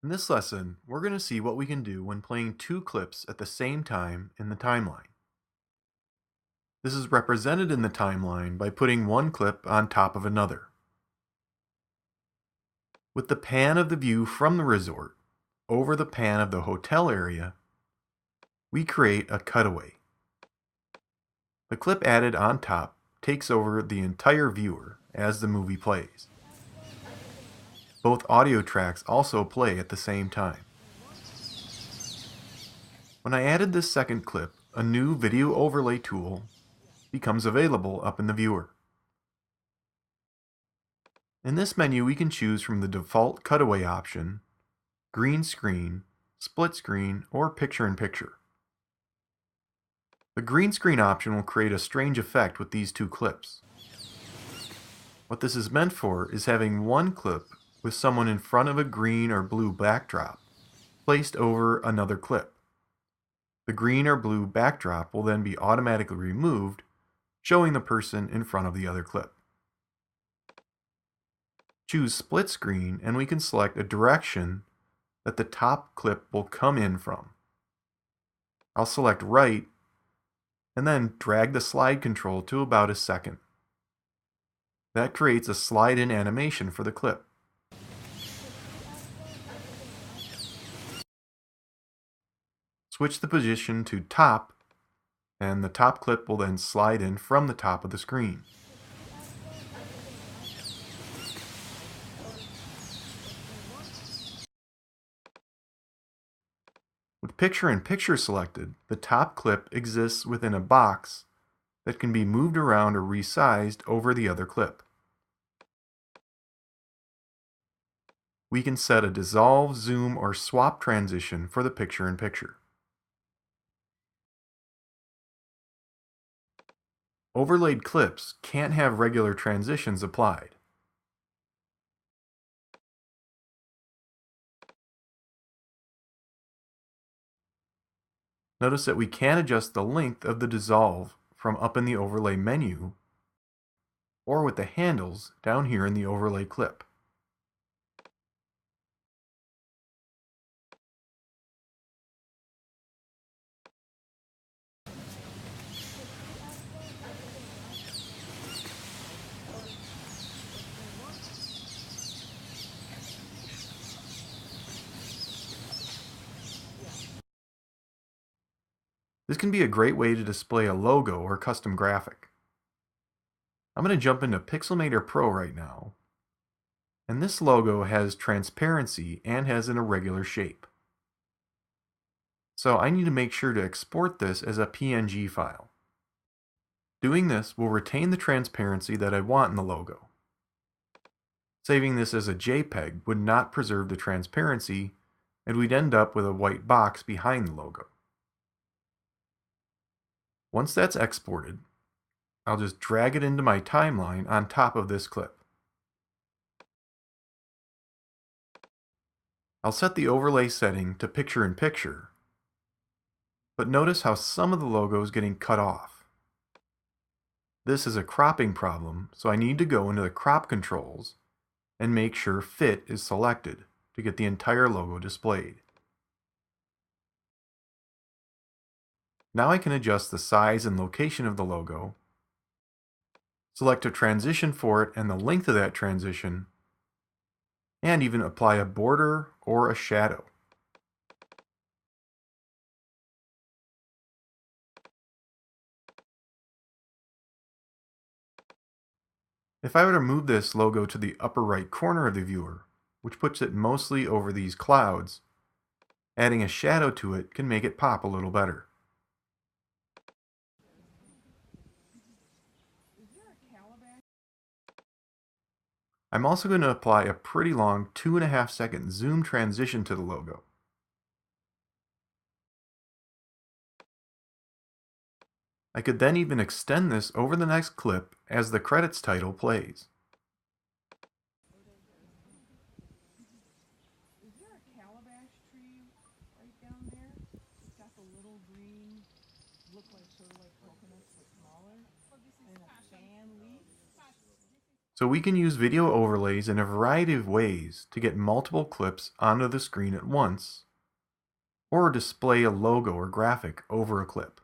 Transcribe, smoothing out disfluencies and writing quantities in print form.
In this lesson, we're going to see what we can do when playing two clips at the same time in the timeline. This is represented in the timeline by putting one clip on top of another. With the pan of the view from the resort over the pan of the hotel area, we create a cutaway. The clip added on top takes over the entire viewer as the movie plays. Both audio tracks also play at the same time. When I added this second clip, a new video overlay tool becomes available up in the viewer. In this menu, we can choose from the default cutaway option, green screen, split screen, or picture-in-picture. The green screen option will create a strange effect with these two clips. What this is meant for is having one clip with someone in front of a green or blue backdrop placed over another clip. The green or blue backdrop will then be automatically removed, showing the person in front of the other clip. Choose split screen and we can select a direction that the top clip will come in from. I'll select right and then drag the slide control to about a second. That creates a slide in animation for the clip. Switch the position to top and the top clip will then slide in from the top of the screen. With picture-in-picture selected, the top clip exists within a box that can be moved around or resized over the other clip. We can set a dissolve, zoom, or swap transition for the picture-in-picture. Overlaid clips can't have regular transitions applied. Notice that we can adjust the length of the dissolve from up in the overlay menu or with the handles down here in the overlay clip. This can be a great way to display a logo or custom graphic. I'm going to jump into Pixelmator Pro right now, and this logo has transparency and has an irregular shape. So I need to make sure to export this as a PNG file. Doing this will retain the transparency that I want in the logo. Saving this as a JPEG would not preserve the transparency, and we'd end up with a white box behind the logo. Once that's exported, I'll just drag it into my timeline on top of this clip. I'll set the overlay setting to picture-in-picture, but notice how some of the logo is getting cut off. This is a cropping problem, so I need to go into the crop controls and make sure Fit is selected to get the entire logo displayed. Now I can adjust the size and location of the logo, select a transition for it and the length of that transition, and even apply a border or a shadow. If I were to move this logo to the upper right corner of the viewer, which puts it mostly over these clouds, adding a shadow to it can make it pop a little better. I'm also going to apply a pretty long 2.5 second zoom transition to the logo. I could then even extend this over the next clip as the credits title plays. Is there a calabash tree right down there? It's got the little green, look like sort of like coconuts but smaller, and a fan leaf. So we can use video overlays in a variety of ways to get multiple clips onto the screen at once, or display a logo or graphic over a clip.